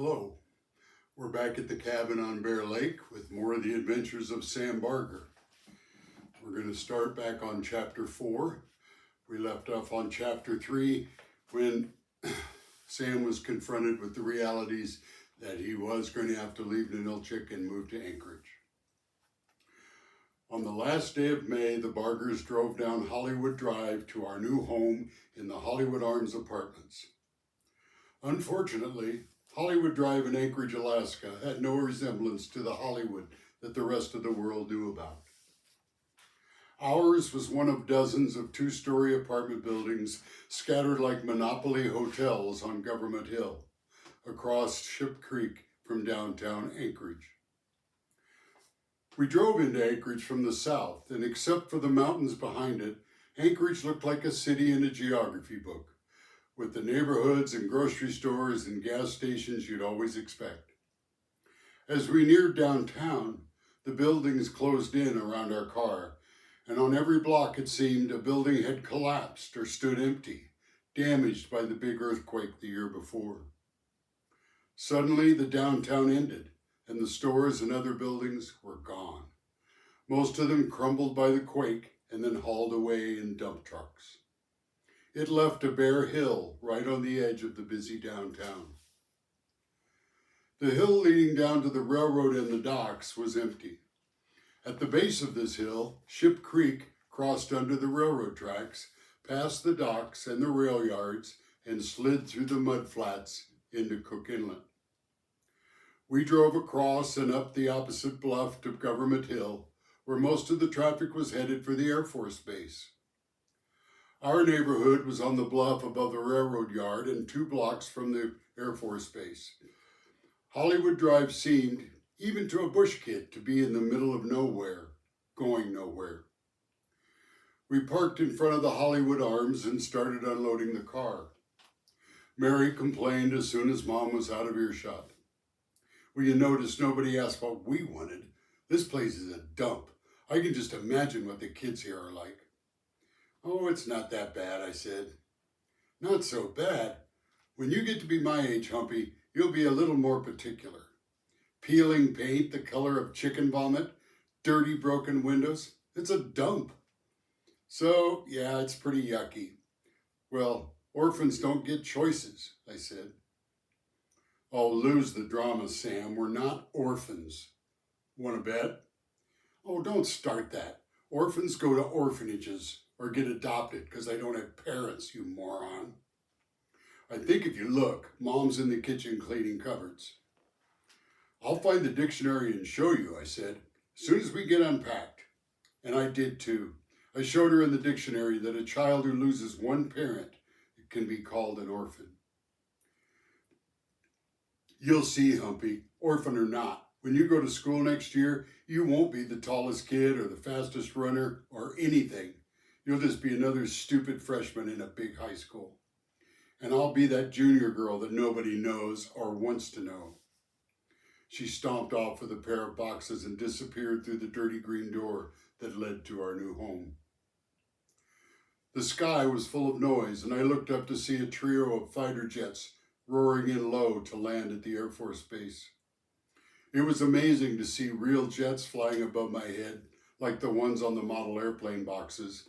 Hello, we're back at the cabin on Bear Lake with more of the adventures of Sam Barger. We're going to start back on chapter 4. We left off on chapter 3 when Sam was confronted with the realities that he was going to have to leave Ninilchik and move to Anchorage. On the last day of May, the Bargers drove down Hollywood Drive to our new home in the Hollywood Arms Apartments. Unfortunately, Hollywood Drive in Anchorage, Alaska had no resemblance to the Hollywood that the rest of the world knew about. Ours was one of dozens of two-story apartment buildings scattered like Monopoly hotels on Government Hill, across Ship Creek from downtown Anchorage. We drove into Anchorage from the south, and except for the mountains behind it, Anchorage looked like a city in a geography book, with the neighborhoods and grocery stores and gas stations you'd always expect. As we neared downtown, the buildings closed in around our car, and on every block it seemed a building had collapsed or stood empty, damaged by the big earthquake the year before. Suddenly, the downtown ended, and the stores and other buildings were gone. Most of them crumbled by the quake and then hauled away in dump trucks. It left a bare hill right on the edge of the busy downtown. The hill leading down to the railroad and the docks was empty. At the base of this hill, Ship Creek crossed under the railroad tracks, past the docks and the rail yards, and slid through the mud flats into Cook Inlet. We drove across and up the opposite bluff to Government Hill, where most of the traffic was headed for the Air Force Base. Our neighborhood was on the bluff above the railroad yard and 2 blocks from the Air Force Base. Hollywood Drive seemed, even to a bush kid, to be in the middle of nowhere, going nowhere. We parked in front of the Hollywood Arms and started unloading the car. Mary complained as soon as Mom was out of earshot. Well, you notice nobody asked what we wanted. This place is a dump. I can just imagine what the kids here are like. Oh, it's not that bad, I said. Not so bad. When you get to be my age, Humpy, you'll be a little more particular. Peeling paint the color of chicken vomit, dirty broken windows, it's a dump. So, yeah, it's pretty yucky. Well, orphans don't get choices, I said. Oh, lose the drama, Sam. We're not orphans. Want to bet? Oh, don't start that. Orphans go to orphanages or get adopted because they don't have parents, you moron. I think if you look, Mom's in the kitchen cleaning cupboards. I'll find the dictionary and show you, I said, as soon as we get unpacked. And I did too. I showed her in the dictionary that a child who loses one parent can be called an orphan. You'll see, Humpy, orphan or not. When you go to school next year, you won't be the tallest kid or the fastest runner or anything. You'll just be another stupid freshman in a big high school. And I'll be that junior girl that nobody knows or wants to know. She stomped off with a pair of boxes and disappeared through the dirty green door that led to our new home. The sky was full of noise, and I looked up to see a trio of fighter jets roaring in low to land at the Air Force Base. It was amazing to see real jets flying above my head, like the ones on the model airplane boxes.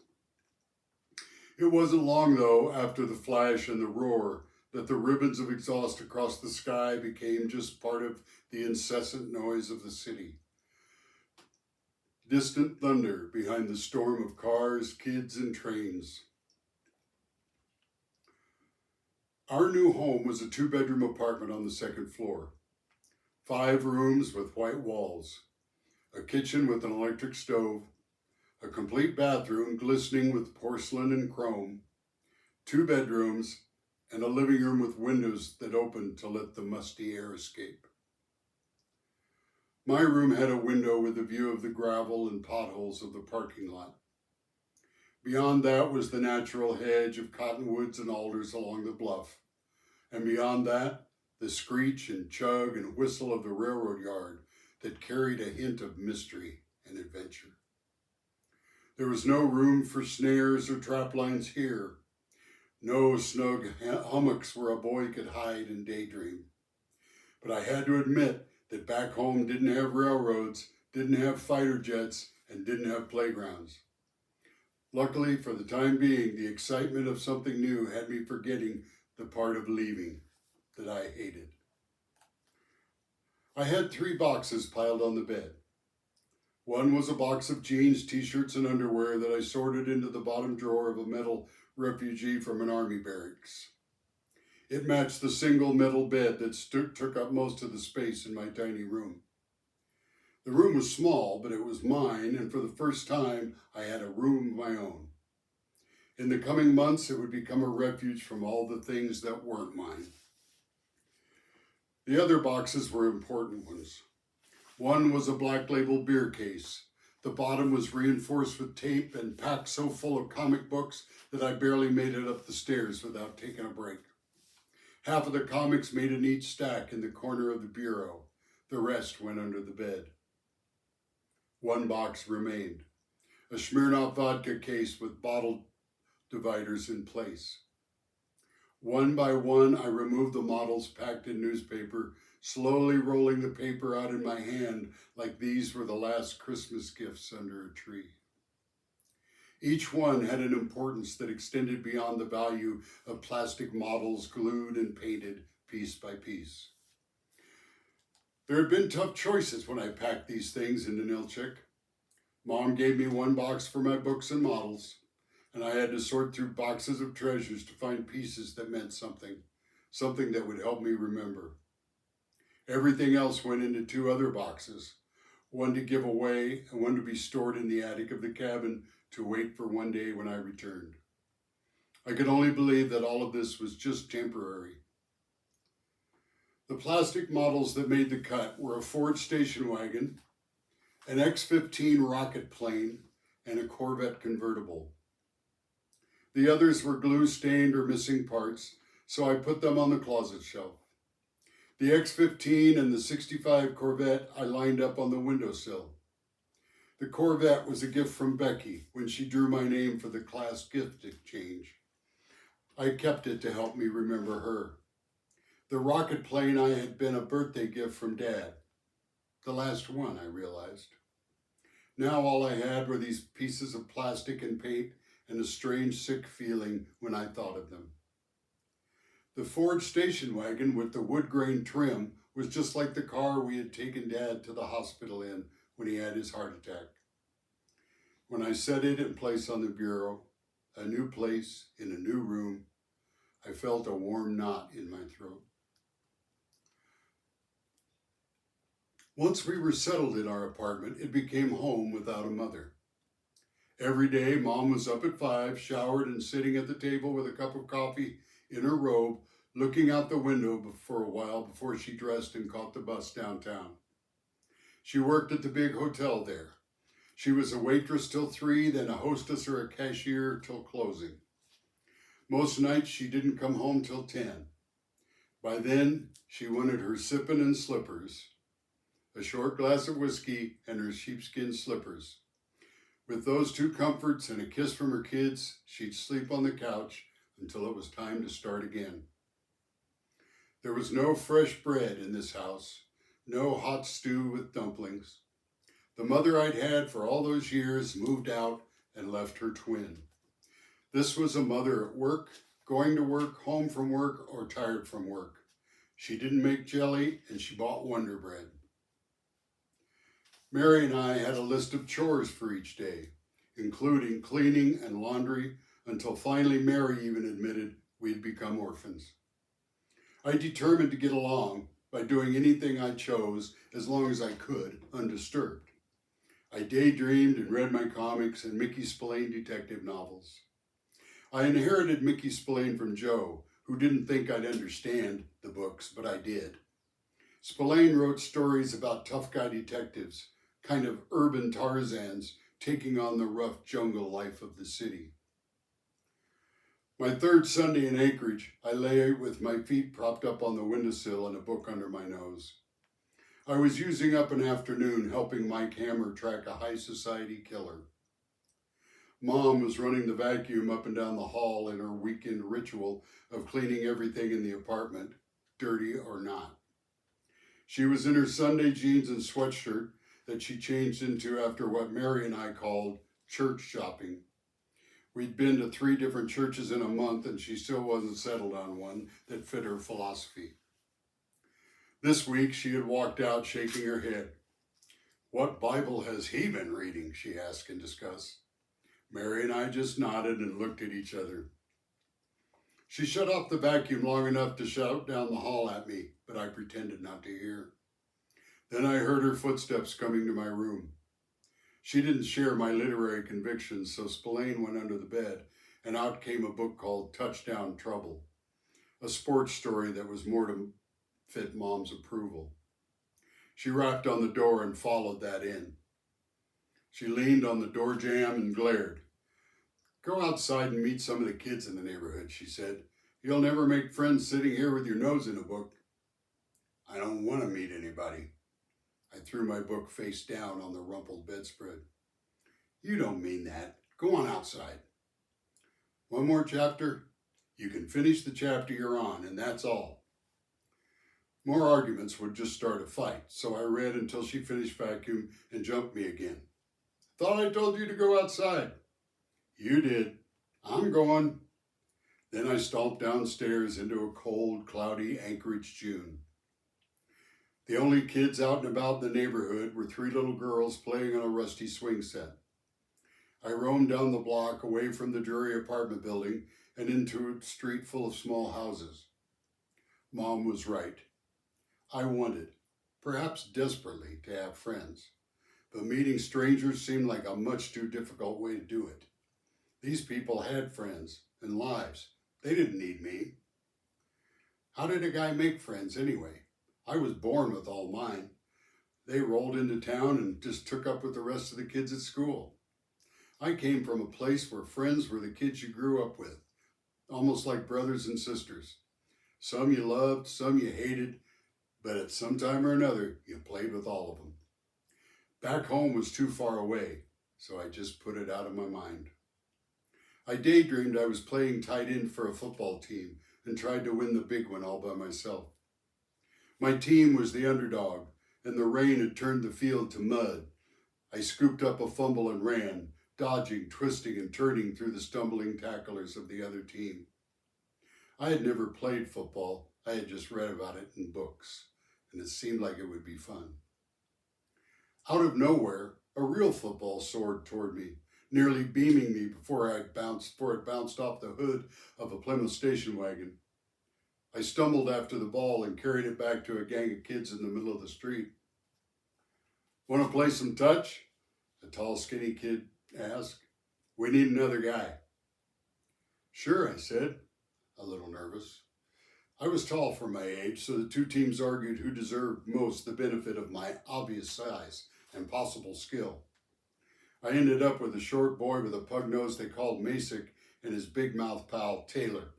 It wasn't long, though, after the flash and the roar, that the ribbons of exhaust across the sky became just part of the incessant noise of the city. Distant thunder behind the storm of cars, kids, and trains. Our new home was a 2-bedroom apartment on the 2nd floor. 5 rooms with white walls, a kitchen with an electric stove, a complete bathroom glistening with porcelain and chrome, 2 bedrooms, and a living room with windows that opened to let the musty air escape. My room had a window with a view of the gravel and potholes of the parking lot. Beyond that was the natural hedge of cottonwoods and alders along the bluff, and beyond that, the screech and chug and whistle of the railroad yard that carried a hint of mystery and adventure. There was no room for snares or trap lines here, no snug hummocks where a boy could hide and daydream. But I had to admit that back home didn't have railroads, didn't have fighter jets, and didn't have playgrounds. Luckily, for the time being, the excitement of something new had me forgetting the part of leaving that I hated. I had 3 boxes piled on the bed. One was a box of jeans, t-shirts, and underwear that I sorted into the bottom drawer of a metal refugee from an army barracks. It matched the single metal bed that took up most of the space in my tiny room. The room was small, but it was mine, and for the first time, I had a room of my own. In the coming months, it would become a refuge from all the things that weren't mine. The other boxes were important ones. One was a black label beer case. The bottom was reinforced with tape and packed so full of comic books that I barely made it up the stairs without taking a break. Half of the comics made a neat stack in the corner of the bureau. The rest went under the bed. One box remained, a Smirnoff vodka case with bottle dividers in place. One by one, I removed the models packed in newspaper, slowly rolling the paper out in my hand like these were the last Christmas gifts under a tree. Each one had an importance that extended beyond the value of plastic models glued and painted piece by piece. There had been tough choices when I packed these things into Nilchik. Mom gave me 1 box for my books and models, and I had to sort through boxes of treasures to find pieces that meant something that would help me remember. Everything else went into 2 other boxes, one to give away and one to be stored in the attic of the cabin to wait for one day when I returned. I could only believe that all of this was just temporary. The plastic models that made the cut were a Ford station wagon, an X-15 rocket plane, and a Corvette convertible. The others were glue-stained or missing parts, so I put them on the closet shelf. The X-15 and the 65 Corvette I lined up on the windowsill. The Corvette was a gift from Becky when she drew my name for the class gift exchange. I kept it to help me remember her. The rocket plane had been a birthday gift from Dad. The last one, I realized. Now all I had were these pieces of plastic and paint and a strange sick feeling when I thought of them. The Ford station wagon with the wood grain trim was just like the car we had taken Dad to the hospital in when he had his heart attack. When I set it in place on the bureau, a new place in a new room, I felt a warm knot in my throat. Once we were settled in our apartment, it became home without a mother. Every day, Mom was up at 5, showered and sitting at the table with a cup of coffee in her robe, looking out the window for a while before she dressed and caught the bus downtown. She worked at the big hotel there. She was a waitress till 3, then a hostess or a cashier till closing. Most nights she didn't come home till 10. By then, she wanted her sippin' and slippers, a short glass of whiskey and her sheepskin slippers. With those 2 comforts and a kiss from her kids, she'd sleep on the couch until it was time to start again. There was no fresh bread in this house, no hot stew with dumplings. The mother I'd had for all those years moved out and left her twin. This was a mother at work, going to work, home from work, or tired from work. She didn't make jelly, and she bought Wonder Bread. Mary and I had a list of chores for each day, including cleaning and laundry, until finally Mary even admitted we'd become orphans. I determined to get along by doing anything I chose as long as I could, undisturbed. I daydreamed and read my comics and Mickey Spillane detective novels. I inherited Mickey Spillane from Joe, who didn't think I'd understand the books, but I did. Spillane wrote stories about tough guy detectives, kind of urban Tarzans, taking on the rough jungle life of the city. My 3rd Sunday in Anchorage, I lay with my feet propped up on the windowsill and a book under my nose. I was using up an afternoon helping Mike Hammer track a high society killer. Mom was running the vacuum up and down the hall in her weekend ritual of cleaning everything in the apartment, dirty or not. She was in her Sunday jeans and sweatshirt that she changed into after what Mary and I called church shopping. We'd been to 3 different churches in a month, and she still wasn't settled on one that fit her philosophy. This week, she had walked out shaking her head. "What Bible has he been reading?" she asked in disgust. Mary and I just nodded and looked at each other. She shut off the vacuum long enough to shout down the hall at me, but I pretended not to hear. Then I heard her footsteps coming to my room. She didn't share my literary convictions, so Spillane went under the bed, and out came a book called Touchdown Trouble, a sports story that was more to fit Mom's approval. She rapped on the door and followed that in. She leaned on the door jamb and glared. "Go outside and meet some of the kids in the neighborhood," she said. "You'll never make friends sitting here with your nose in a book." "I don't want to meet anybody." I threw my book face down on the rumpled bedspread. "You don't mean that. Go on outside." "One more chapter?" "You can finish the chapter you're on, and that's all." More arguments would just start a fight, so I read until she finished vacuum and jumped me again. "Thought I told you to go outside." "You did. I'm going." Then I stomped downstairs into a cold, cloudy Anchorage June. The only kids out and about in the neighborhood were 3 little girls playing on a rusty swing set. I roamed down the block away from the dreary apartment building and into a street full of small houses. Mom was right. I wanted, perhaps desperately, to have friends, but meeting strangers seemed like a much too difficult way to do it. These people had friends and lives. They didn't need me. How did a guy make friends anyway? I was born with all mine. They rolled into town and just took up with the rest of the kids at school. I came from a place where friends were the kids you grew up with, almost like brothers and sisters. Some you loved, some you hated, but at some time or another, you played with all of them. Back home was too far away, so I just put it out of my mind. I daydreamed I was playing tight end for a football team and tried to win the big one all by myself. My team was the underdog, and the rain had turned the field to mud. I scooped up a fumble and ran, dodging, twisting, and turning through the stumbling tacklers of the other team. I had never played football. I had just read about it in books, and it seemed like it would be fun. Out of nowhere, a real football soared toward me, nearly beaming me before it bounced off the hood of a Plymouth station wagon. I stumbled after the ball and carried it back to a gang of kids in the middle of the street. "Want to play some touch?" a tall, skinny kid asked. "We need another guy." "Sure," I said, a little nervous. I was tall for my age, so the 2 teams argued who deserved most the benefit of my obvious size and possible skill. I ended up with a short boy with a pug nose they called Masick and his big mouth pal, Taylor.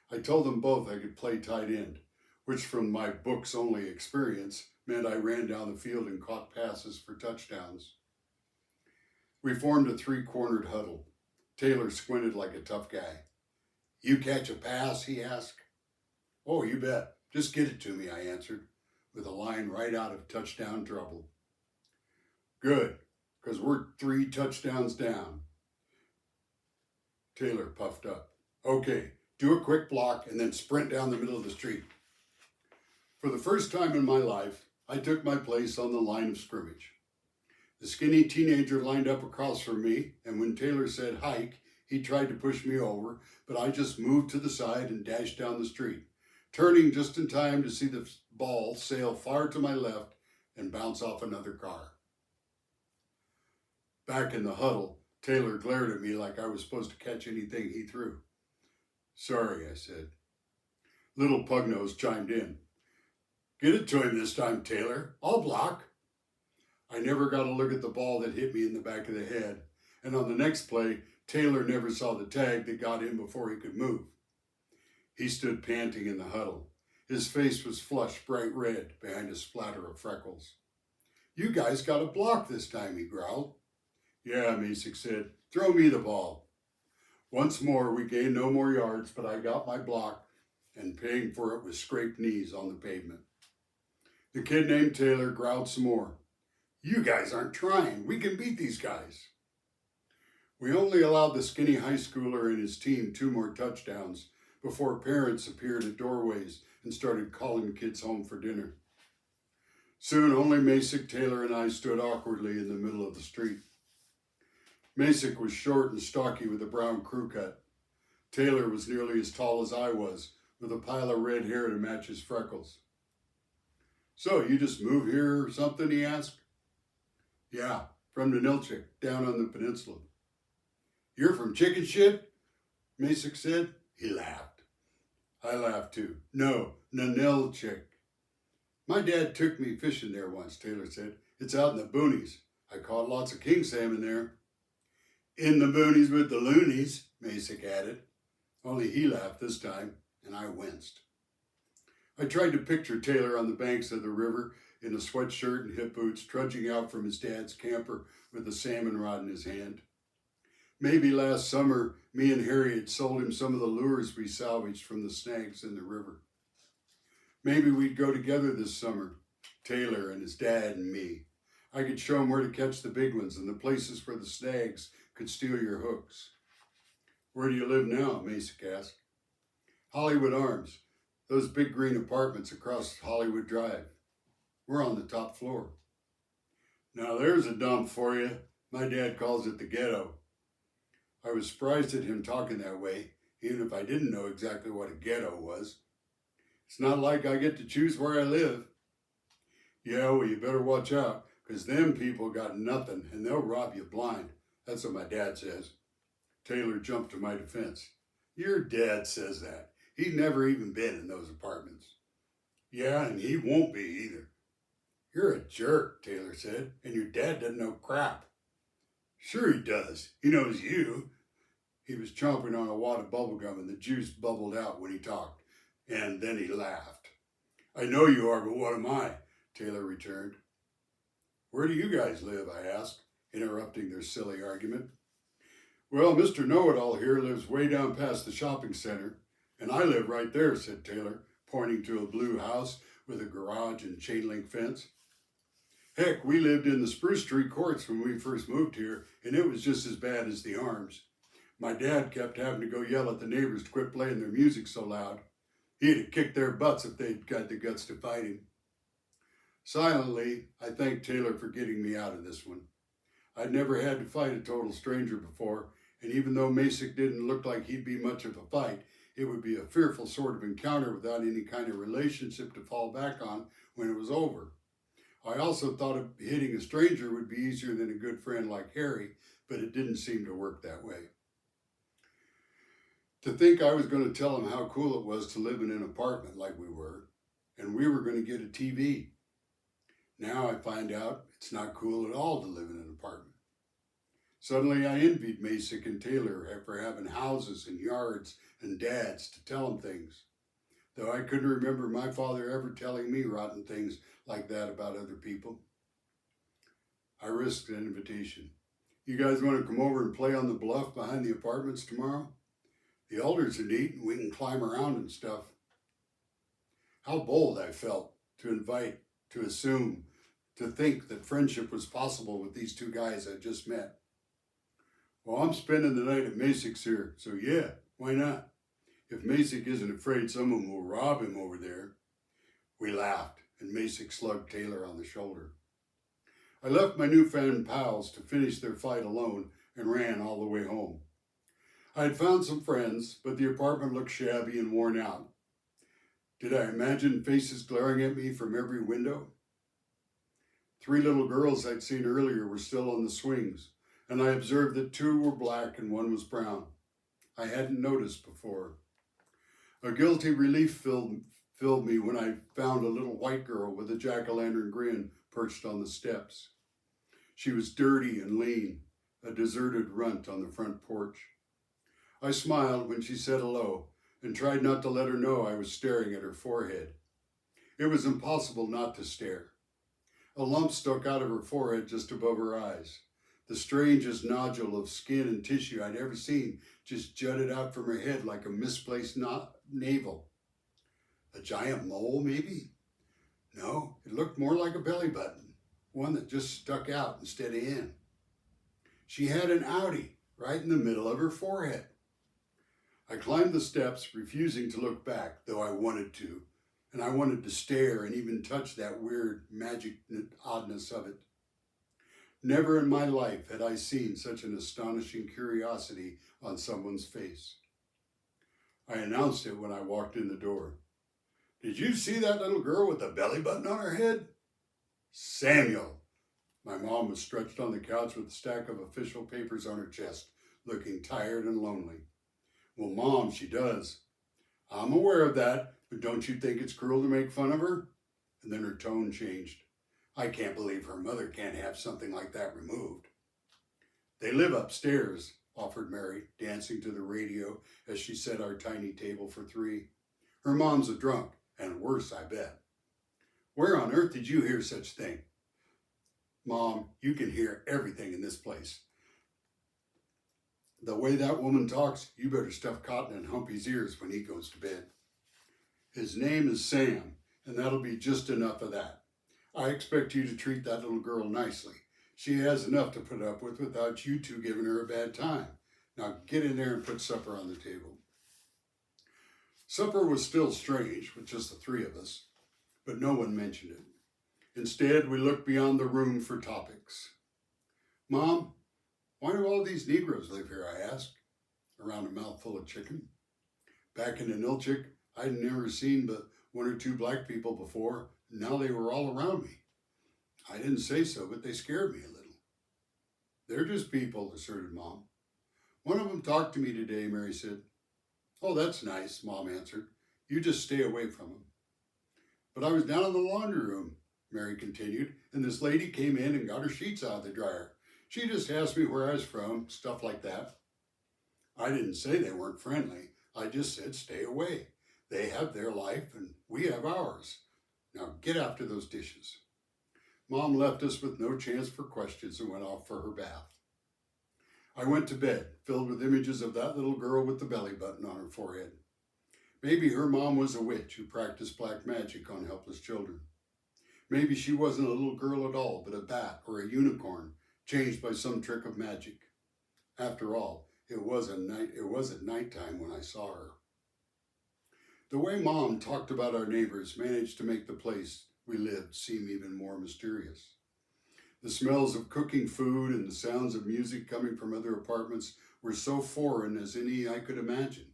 I told them both I could play tight end, which from my books-only experience meant I ran down the field and caught passes for touchdowns. We formed a 3-cornered huddle. Taylor squinted like a tough guy. "You catch a pass?" he asked. "Oh, you bet. Just get it to me," I answered, with a line right out of Touchdown Trouble. "Good, because we're 3 touchdowns down." Taylor puffed up. "Okay, do a quick block and then sprint down the middle of the street." For the first time in my life, I took my place on the line of scrimmage. The skinny teenager lined up across from me, and when Taylor said hike, he tried to push me over, but I just moved to the side and dashed down the street, turning just in time to see the ball sail far to my left and bounce off another car. Back in the huddle, Taylor glared at me like I was supposed to catch anything he threw. "Sorry," I said. Little Pugnose chimed in. "Get it to him this time, Taylor. I'll block." I never got a look at the ball that hit me in the back of the head, and on the next play, Taylor never saw the tag that got him before he could move. He stood panting in the huddle. His face was flushed bright red behind a splatter of freckles. "You guys got a block this time," he growled. "Yeah," Masick said. "Throw me the ball." Once more, we gained no more yards, but I got my block, and paying for it with scraped knees on the pavement. The kid named Taylor growled some more. You guys aren't trying. We can beat these guys. We only allowed the skinny high schooler and his team 2 more touchdowns before parents appeared at doorways and started calling kids home for dinner. Soon only Masick, Taylor, and I stood awkwardly in the middle of the street. Masick was short and stocky with a brown crew cut. Taylor was nearly as tall as I was, with a pile of red hair to match his freckles. So, you just moved here or something, he asked. Yeah, from Nilchik, down on the peninsula. You're from Chicken Shit? Masick said. He laughed. I laughed too. No, Nilchik. My dad took me fishing there once, Taylor said. It's out in the boonies. I caught lots of king salmon there. In the boonies with the loonies, Masick added. Only he laughed this time, and I winced. I tried to picture Taylor on the banks of the river in a sweatshirt and hip boots, trudging out from his dad's camper with a salmon rod in his hand. Maybe last summer, me and Harry had sold him some of the lures we salvaged from the snags in the river. Maybe we'd go together this summer, Taylor and his dad and me. I could show him where to catch the big ones and the places where the snags could steal your hooks. Where do you live now? Masick asked. Hollywood Arms, those big green apartments across Hollywood Drive. We're on the top floor. Now there's a dump for you. My dad calls it the ghetto. I was surprised at him talking that way, even if I didn't know exactly what a ghetto was. It's not like I get to choose where I live. Yeah, well, you better watch out, because them people got nothing, and they'll rob you blind. That's what my dad says. Taylor jumped to my defense. Your dad says that. He's never even been in those apartments. Yeah, and he won't be either. You're a jerk, Taylor said, and your dad doesn't know crap. Sure he does. He knows you. He was chomping on a wad of bubble gum, and the juice bubbled out when he talked. And then he laughed. I know you are, but what am I? Taylor returned. Where do you guys live? I asked, interrupting their silly argument. Well, Mr. Know-It-All here lives way down past the shopping center, and I live right there, said Taylor, pointing to a blue house with a garage and chain-link fence. Heck, we lived in the Spruce Tree Courts when we first moved here, and it was just as bad as the Arms. My dad kept having to go yell at the neighbors to quit playing their music so loud. He'd have kicked their butts if they'd got the guts to fight him. Silently, I thanked Taylor for getting me out of this one. I'd never had to fight a total stranger before, and even though Masick didn't look like he'd be much of a fight, it would be a fearful sort of encounter without any kind of relationship to fall back on when it was over. I also thought hitting a stranger would be easier than a good friend like Harry, but it didn't seem to work that way. To think I was going to tell him how cool it was to live in an apartment like we were, and we were going to get a TV. Now I find out it's not cool at all to live in an apartment. Suddenly I envied Masick and Taylor for having houses and yards and dads to tell them things, though I couldn't remember my father ever telling me rotten things like that about other people. I risked an invitation. You guys want to come over and play on the bluff behind the apartments tomorrow? The elders are neat and we can climb around and stuff. How bold I felt to invite, to assume, to think that friendship was possible with these 2 guys I just met. Well, I'm spending the night at Masick's here, so yeah, why not? If Masick isn't afraid someone will rob him over there. We laughed, and Masick slugged Taylor on the shoulder. I left my newfound pals to finish their fight alone and ran all the way home. I had found some friends, but the apartment looked shabby and worn out. Did I imagine faces glaring at me from every window? 3 little girls I'd seen earlier were still on the swings, and I observed that 2 were black and 1 was brown. I hadn't noticed before. A guilty relief filled me when I found a little white girl with a jack-o'-lantern grin perched on the steps. She was dirty and lean, a deserted runt on the front porch. I smiled when she said hello and tried not to let her know I was staring at her forehead. It was impossible not to stare. A lump stuck out of her forehead just above her eyes. The strangest nodule of skin and tissue I'd ever seen just jutted out from her head like a misplaced navel. A giant mole, maybe? No, it looked more like a belly button, one that just stuck out instead of in. She had an outie right in the middle of her forehead. I climbed the steps, refusing to look back, though I wanted to, and I wanted to stare and even touch that weird magic oddness of it. Never in my life had I seen such an astonishing curiosity on someone's face. I announced it when I walked in the door. Did you see that little girl with the belly button on her head? Samuel. My mom was stretched on the couch with a stack of official papers on her chest, looking tired and lonely. Well, Mom, she does. I'm aware of that, but don't you think it's cruel to make fun of her? And then her tone changed. I can't believe her mother can't have something like that removed. They live upstairs, offered Mary, dancing to the radio as she set our tiny table for three. Her mom's a drunk, and worse, I bet. Where on earth did you hear such thing? Mom, you can hear everything in this place. The way that woman talks, you better stuff cotton in Humpy's ears when he goes to bed. His name is Sam, and that'll be just enough of that. I expect you to treat that little girl nicely. She has enough to put up with without you two giving her a bad time. Now get in there and put supper on the table. Supper was still strange, with just the three of us, but no one mentioned it. Instead, we looked beyond the room for topics. Mom, why do all these Negroes live here, I asked, around a mouthful of chicken. Back in Nilchik, I'd never seen but one or two black people before, and now they were all around me. I didn't say so, but they scared me a little. They're just people, asserted Mom. One of them talked to me today, Mary said. Oh, that's nice, Mom answered. You just stay away from them. But I was down in the laundry room, Mary continued, and this lady came in and got her sheets out of the dryer. She just asked me where I was from, stuff like that. I didn't say they weren't friendly. I just said stay away. They have their life and we have ours. Now get after those dishes. Mom left us with no chance for questions and went off for her bath. I went to bed, filled with images of that little girl with the belly button on her forehead. Maybe her mom was a witch who practiced black magic on helpless children. Maybe she wasn't a little girl at all, but a bat or a unicorn, changed by some trick of magic. After all, it was at nighttime when I saw her. The way Mom talked about our neighbors managed to make the place we lived seem even more mysterious. The smells of cooking food and the sounds of music coming from other apartments were so foreign as any I could imagine.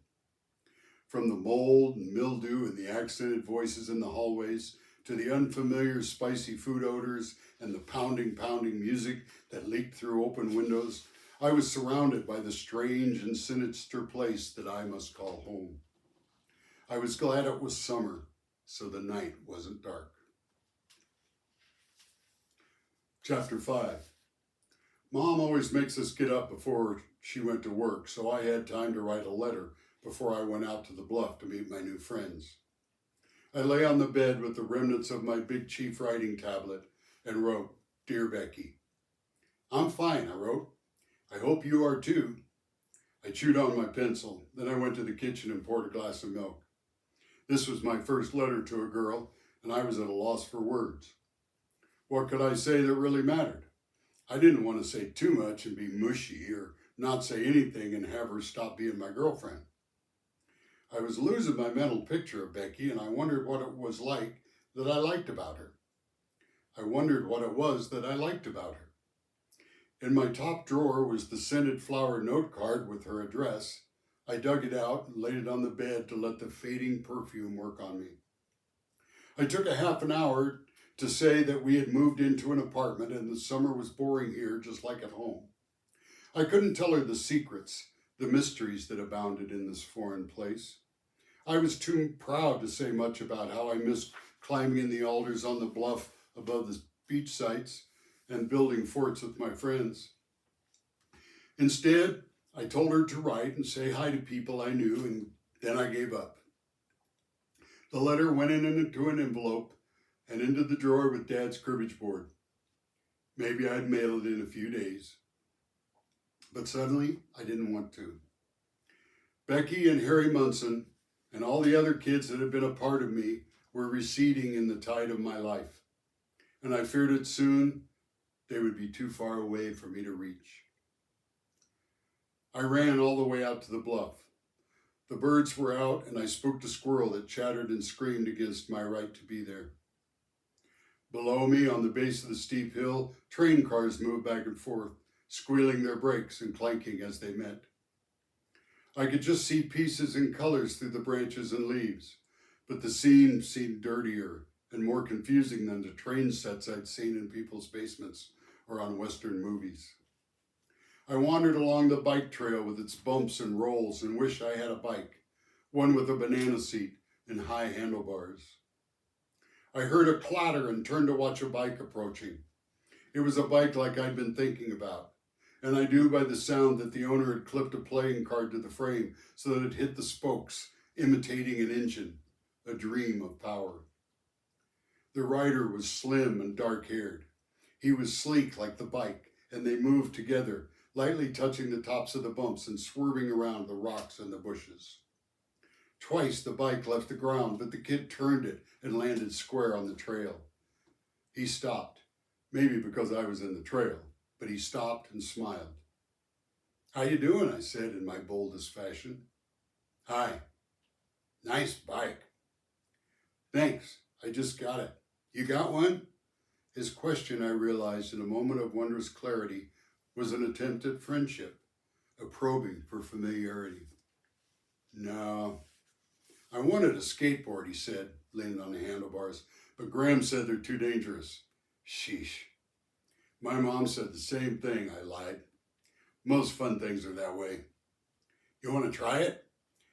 From the mold and mildew and the accented voices in the hallways, to the unfamiliar spicy food odors and the pounding music that leaked through open windows, I was surrounded by the strange and sinister place that I must call home. I was glad it was summer, so the night wasn't dark. Chapter 5. Mom always makes us get up before she went to work, so I had time to write a letter before I went out to the bluff to meet my new friends. I lay on the bed with the remnants of my Big Chief writing tablet and wrote, Dear Becky. I'm fine, I wrote. I hope you are too. I chewed on my pencil, then I went to the kitchen and poured a glass of milk. This was my first letter to a girl, and I was at a loss for words. What could I say that really mattered? I didn't want to say too much and be mushy or not say anything and have her stop being my girlfriend. I was losing my mental picture of Becky, and I wondered what it was like that I liked about her. In my top drawer was the scented flower note card with her address. I dug it out and laid it on the bed to let the fading perfume work on me. I took a half an hour to say that we had moved into an apartment and the summer was boring here just like at home. I couldn't tell her the secrets, the mysteries that abounded in this foreign place. I was too proud to say much about how I missed climbing in the alders on the bluff above the beach sites and building forts with my friends. Instead, I told her to write and say hi to people I knew, and then I gave up. The letter went into an envelope and into the drawer with Dad's cribbage board. Maybe I'd mail it in a few days. But suddenly, I didn't want to. Becky and Harry Munson and all the other kids that had been a part of me were receding in the tide of my life, and I feared it soon they would be too far away for me to reach. I ran all the way out to the bluff. The birds were out, and I spooked a squirrel that chattered and screamed against my right to be there. Below me, on the base of the steep hill, train cars moved back and forth, squealing their brakes and clanking as they met. I could just see pieces and colors through the branches and leaves, but the scene seemed dirtier and more confusing than the train sets I'd seen in people's basements or on Western movies. I wandered along the bike trail with its bumps and rolls and wished I had a bike, one with a banana seat and high handlebars. I heard a clatter and turned to watch a bike approaching. It was a bike like I'd been thinking about, and I knew by the sound that the owner had clipped a playing card to the frame so that it hit the spokes, imitating an engine, a dream of power. The rider was slim and dark-haired. He was sleek like the bike, and they moved together, lightly touching the tops of the bumps and swerving around the rocks and the bushes. Twice the bike left the ground, but the kid turned it and landed square on the trail. He stopped, maybe because I was in the trail, but he stopped and smiled. "How you doing?" I said in my boldest fashion. "Hi. Nice bike." "Thanks. I just got it. You got one?" His question, I realized in a moment of wondrous clarity, was an attempt at friendship, a probing for familiarity. "No. I wanted a skateboard," he said, leaning on the handlebars, "but Graham said they're too dangerous." "Sheesh. My mom said the same thing," I lied. "Most fun things are that way." "You want to try it?"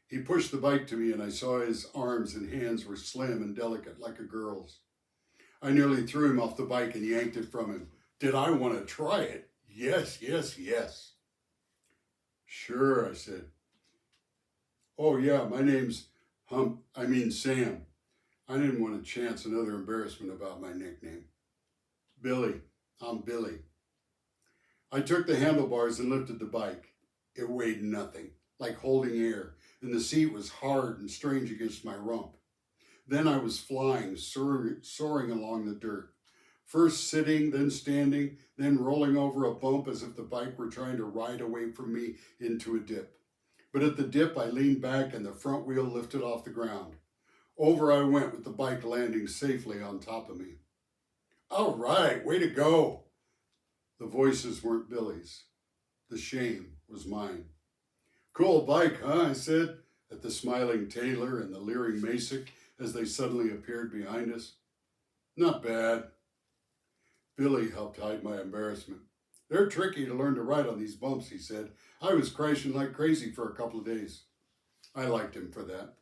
He pushed the bike to me, and I saw his arms and hands were slim and delicate like a girl's. I nearly threw him off the bike and yanked it from him. Did I want to try it? Yes, yes, yes. "Sure," I said. "Oh yeah, my name's Sam." I didn't want to chance another embarrassment about my nickname. "Billy. I'm Billy." I took the handlebars and lifted the bike. It weighed nothing, like holding air, and the seat was hard and strange against my rump. Then I was flying, soaring along the dirt. First sitting, then standing, then rolling over a bump as if the bike were trying to ride away from me into a dip. But at the dip, I leaned back and the front wheel lifted off the ground. Over I went with the bike landing safely on top of me. "All right, way to go." The voices weren't Billy's. The shame was mine. "Cool bike, huh?" I said at the smiling Taylor and the leering Masick as they suddenly appeared behind us. "Not bad." Billy helped hide my embarrassment. "They're tricky to learn to ride on these bumps," he said. "I was crashing like crazy for a couple of days." I liked him for that.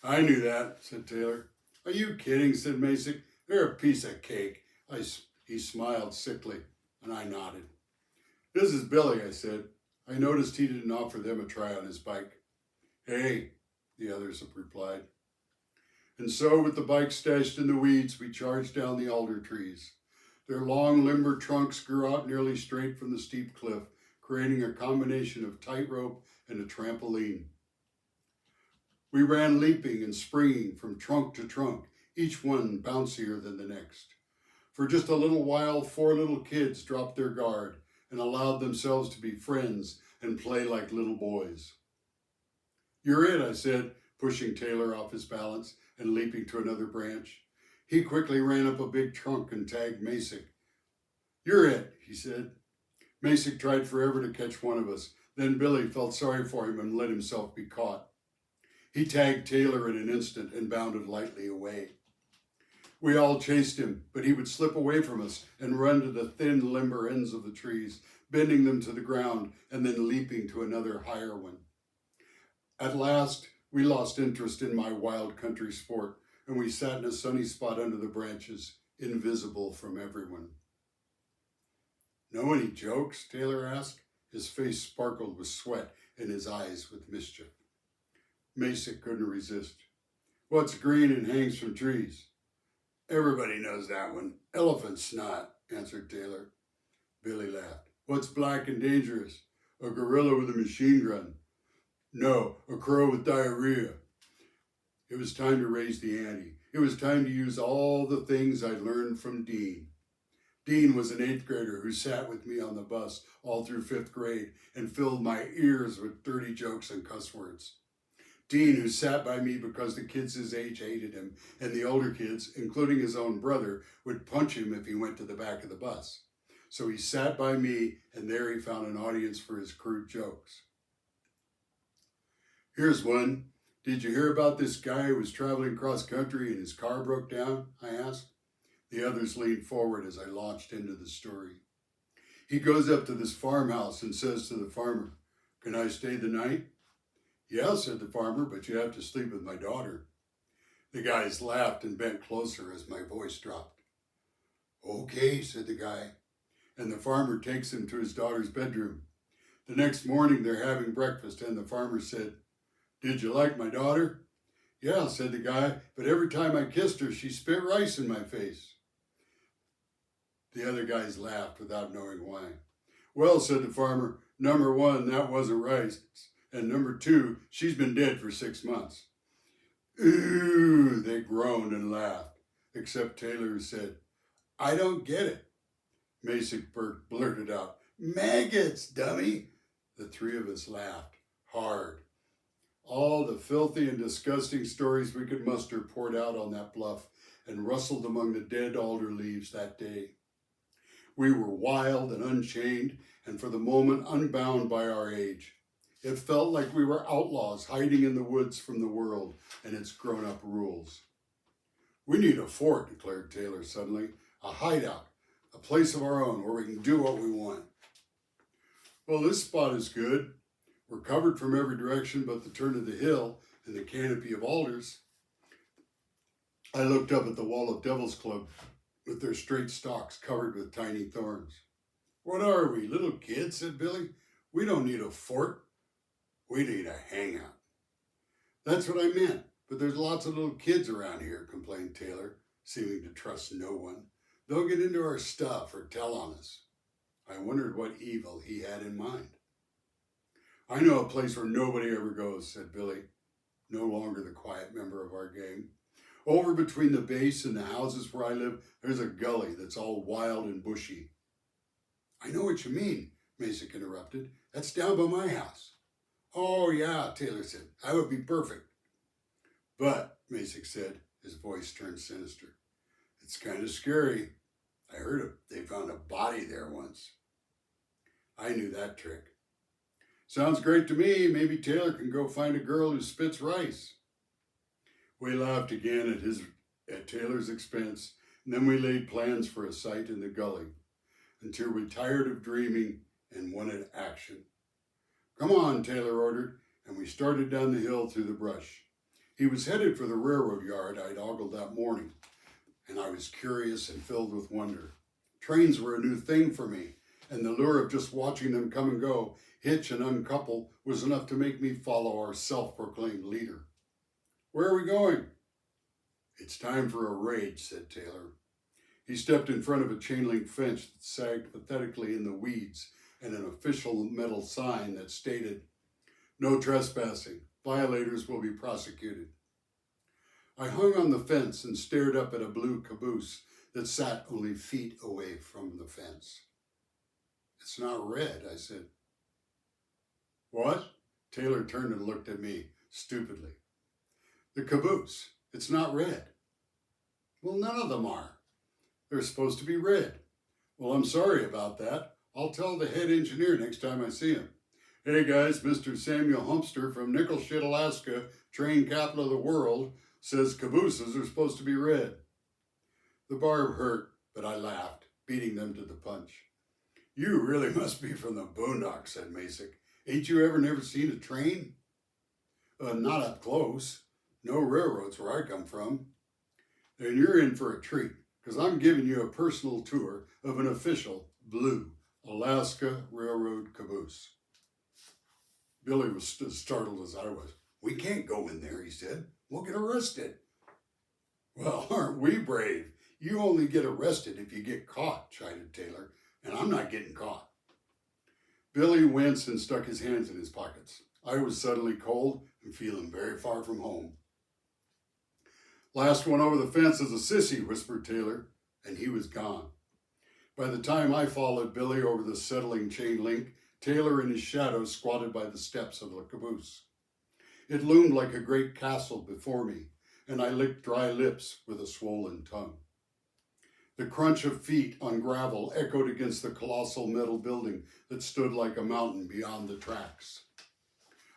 "I knew that," said Taylor. "Are you kidding?" said Masick. "They're a piece of cake." He smiled sickly, and I nodded. "This is Billy," I said. I noticed he didn't offer them a try on his bike. "Hey," the others replied. And so, with the bike stashed in the weeds, we charged down the alder trees. Their long, limber trunks grew out nearly straight from the steep cliff, creating a combination of tightrope and a trampoline. We ran leaping and springing from trunk to trunk, each one bouncier than the next. For just a little while, 4 little kids dropped their guard and allowed themselves to be friends and play like little boys. "You're it," I said, pushing Taylor off his balance and leaping to another branch. He quickly ran up a big trunk and tagged Masick. "You're it," he said. Masick tried forever to catch one of us. Then Billy felt sorry for him and let himself be caught. He tagged Taylor in an instant and bounded lightly away. We all chased him, but he would slip away from us and run to the thin, limber ends of the trees, bending them to the ground and then leaping to another higher one. At last, we lost interest in my wild country sport, and we sat in a sunny spot under the branches, invisible from everyone. "Know any jokes?" Taylor asked. His face sparkled with sweat and his eyes with mischief. Masick couldn't resist. "What's green and hangs from trees?" "Everybody knows that one. Elephant snot," answered Taylor. Billy laughed. "What's black and dangerous?" "A gorilla with a machine gun." "No, a crow with diarrhea." It was time to raise the ante. it was time to use all the things I learned from Dean. Dean was an 8th grader who sat with me on the bus all through 5th grade and filled my ears with dirty jokes and cuss words. Dean, who sat by me because the kids his age hated him, and the older kids, including his own brother, would punch him if he went to the back of the bus. So he sat by me, and there he found an audience for his crude jokes. Here's one. Did you hear about this guy who was traveling cross country and his car broke down? I asked. The others leaned forward as I launched into the story. He goes up to this farmhouse and says to the farmer, "Can I stay the night?" "Yeah," said the farmer, "but you have to sleep with my daughter." The guys laughed and bent closer as my voice dropped. "Okay," said the guy, and the farmer takes him to his daughter's bedroom. The next morning they're having breakfast and the farmer said, "Did you like my daughter?" "Yeah," said the guy, "but every time I kissed her, she spit rice in my face." The other guys laughed without knowing why. "Well," said the farmer, "number one, that wasn't rice. And number two, she's been dead for 6 months." "Ooh," they groaned and laughed, except Taylor, who said, "I don't get it." Masick blurted out, "Maggots, dummy." The three of us laughed hard. All the filthy and disgusting stories we could muster poured out on that bluff and rustled among the dead alder leaves that day. We were wild and unchained, and for the moment unbound by our age. It felt like we were outlaws hiding in the woods from the world and its grown-up rules. "We need a fort," declared Taylor suddenly, "a hideout, a place of our own where we can do what we want." "Well, this spot is good. We're covered from every direction but the turn of the hill and the canopy of alders." I looked up at the wall of Devil's Club with their straight stalks covered with tiny thorns. "What are we, little kids?" said Billy. "We don't need a fort. We need a hangout." "That's what I meant, but there's lots of little kids around here," complained Taylor, seeming to trust no one. "They'll get into our stuff or tell on us." I wondered what evil he had in mind. "I know a place where nobody ever goes," said Billy, no longer the quiet member of our gang. "Over between the base and the houses where I live, there's a gully that's all wild and bushy." "I know what you mean," Masick interrupted. "That's down by my house." "Oh, yeah," Taylor said. "That would be perfect." "But," Masick said, his voice turned sinister, "it's kind of scary. I heard they found a body there once." I knew that trick. "Sounds great to me. Maybe Taylor can go find a girl who spits rice." We laughed again at Taylor's expense, and then we laid plans for a site in the gully until we tired of dreaming and wanted action. "Come on," Taylor ordered, and we started down the hill through the brush. He was headed for the railroad yard I'd ogled that morning, and I was curious and filled with wonder. Trains were a new thing for me, and the lure of just watching them come and go, hitch and uncouple, was enough to make me follow our self-proclaimed leader. "Where are we going?" "It's time for a raid," said Taylor. He stepped in front of a chain-link fence that sagged pathetically in the weeds and an official metal sign that stated, "No trespassing. Violators will be prosecuted." I hung on the fence and stared up at a blue caboose that sat only feet away from the fence. "It's not red," I said. "What?" Taylor turned and looked at me stupidly. "The caboose. It's not red." "Well, none of them are. They're supposed to be red." "Well, I'm sorry about that. I'll tell the head engineer next time I see him. Hey guys, Mr. Samuel Humpster from Nickelshit, Alaska, train capital of the world, says cabooses are supposed to be red." The barb hurt, but I laughed, beating them to the punch. "You really must be from the boondocks," said Masick. "Ain't you never seen a train?" Not up close. No railroads where I come from." "Then you're in for a treat, because I'm giving you a personal tour of an official blue Alaska Railroad caboose." Billy was as startled as I was. "We can't go in there," he said. "We'll get arrested." "Well, aren't we brave? You only get arrested if you get caught," chided Taylor, "and I'm not getting caught." Billy winced and stuck his hands in his pockets. I was suddenly cold and feeling very far from home. Last one over the fence is a sissy, whispered Taylor, and he was gone. By the time I followed Billy over the settling chain link, Taylor in his shadow squatted by the steps of the caboose. It loomed like a great castle before me, and I licked dry lips with a swollen tongue. The crunch of feet on gravel echoed against the colossal metal building that stood like a mountain beyond the tracks.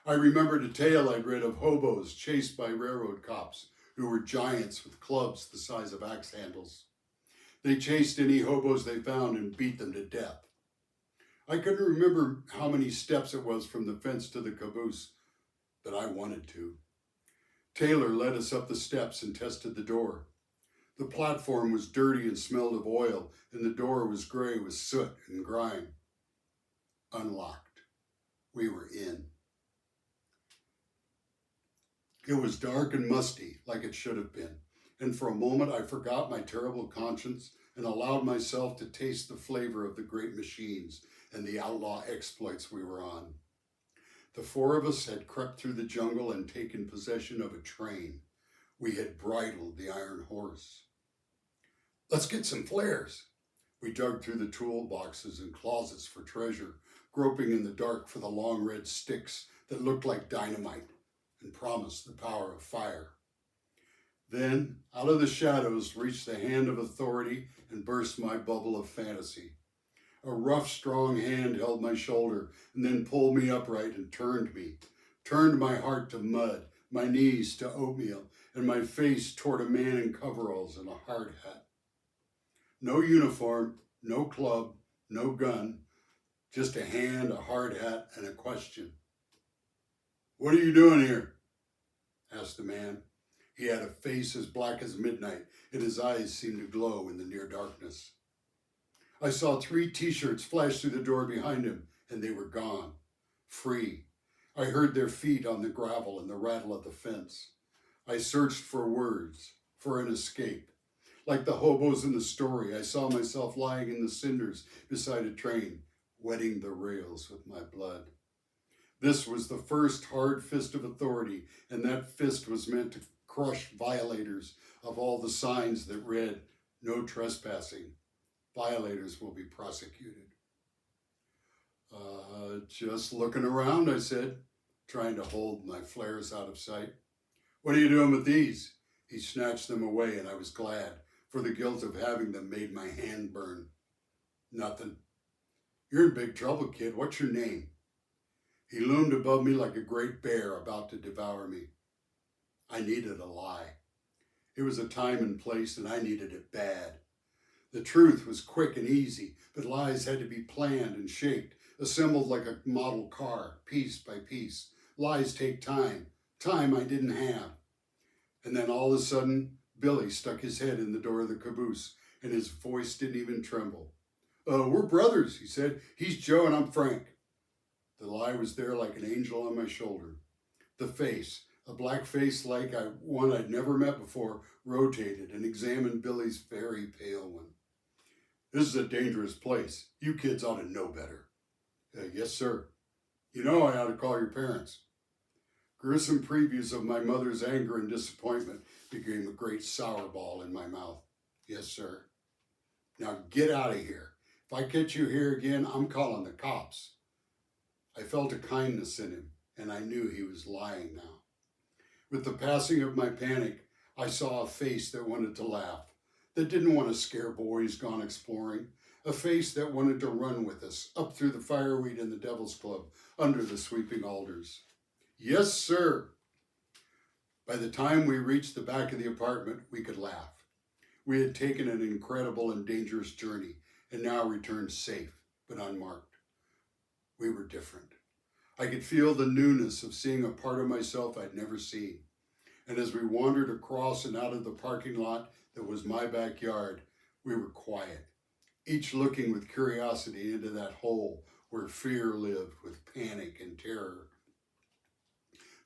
I remembered a tale I'd read of hobos chased by railroad cops who were giants with clubs the size of axe handles. They chased any hobos they found and beat them to death. I couldn't remember how many steps it was from the fence to the caboose, but I wanted to. Taylor led us up the steps and tested the door. The platform was dirty and smelled of oil, and the door was gray with soot and grime. Unlocked. We were in. It was dark and musty, like it should have been, and for a moment I forgot my terrible conscience and allowed myself to taste the flavor of the great machines and the outlaw exploits we were on. The four of us had crept through the jungle and taken possession of a train. We had bridled the iron horse. Let's get some flares. We dug through the toolboxes and closets for treasure, groping in the dark for the long red sticks that looked like dynamite and promised the power of fire. Then, out of the shadows, reached the hand of authority and burst my bubble of fantasy. A rough, strong hand held my shoulder and then pulled me upright and turned my heart to mud, my knees to oatmeal, and my face toward a man in coveralls and a hard hat. No uniform, no club, no gun, just a hand, a hard hat, and a question. "What are you doing here?" asked the man. He had a face as black as midnight, and his eyes seemed to glow in the near darkness. I saw 3 t-shirts flash through the door behind him, and they were gone, free. I heard their feet on the gravel and the rattle of the fence. I searched for words, for an escape. Like the hobos in the story, I saw myself lying in the cinders beside a train, wetting the rails with my blood. This was the first hard fist of authority, and that fist was meant to crush violators of all the signs that read, "No trespassing. Violators will be prosecuted." Just looking around," I said, trying to hold my flares out of sight. "What are you doing with these?" He snatched them away, and I was glad, for the guilt of having them made my hand burn. "Nothing." "You're in big trouble, kid. What's your name?" He loomed above me like a great bear about to devour me. I needed a lie. It was a time and place, and I needed it bad. The truth was quick and easy, but lies had to be planned and shaped, assembled like a model car, piece by piece. Lies take time I didn't have. And then all of a sudden, Billy stuck his head in the door of the caboose, and his voice didn't even tremble. "We're brothers," he said. "He's Joe and I'm Frank." The lie was there like an angel on my shoulder. The face, a black face like one I'd never met before, rotated and examined Billy's very pale one. "This is a dangerous place. You kids ought to know better." "Yes, sir." "You know I ought to call your parents." Gruesome previews of my mother's anger and disappointment became a great sour ball in my mouth. "Yes, sir." "Now get out of here. If I catch you here again, I'm calling the cops." I felt a kindness in him, and I knew he was lying now. With the passing of my panic, I saw a face that wanted to laugh, that didn't want to scare boys gone exploring, a face that wanted to run with us, up through the fireweed in the Devil's Club, under the sweeping alders. "Yes, sir." By the time we reached the back of the apartment, we could laugh. We had taken an incredible and dangerous journey, and now returned safe, but unmarked. We were different. I could feel the newness of seeing a part of myself I'd never seen. And as we wandered across and out of the parking lot that was my backyard, we were quiet, each looking with curiosity into that hole where fear lived with panic and terror.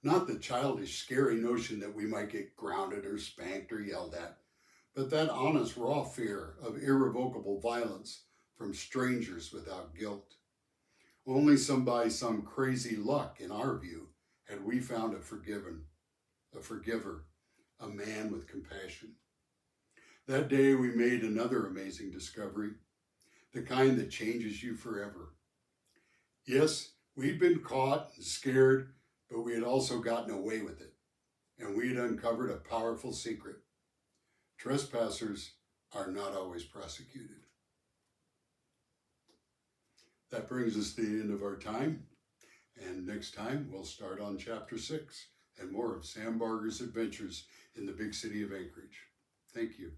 Not the childish, scary notion that we might get grounded or spanked or yelled at, but that honest, raw fear of irrevocable violence from strangers without guilt. Only by some crazy luck, in our view, had we found a forgiver, a man with compassion. That day we made another amazing discovery, the kind that changes you forever. Yes, we'd been caught and scared, but we had also gotten away with it, and we had uncovered a powerful secret. Trespassers are not always prosecuted. That brings us to the end of our time, and next time we'll start on Chapter 6 and more of Sam Barger's adventures in the big city of Anchorage. Thank you.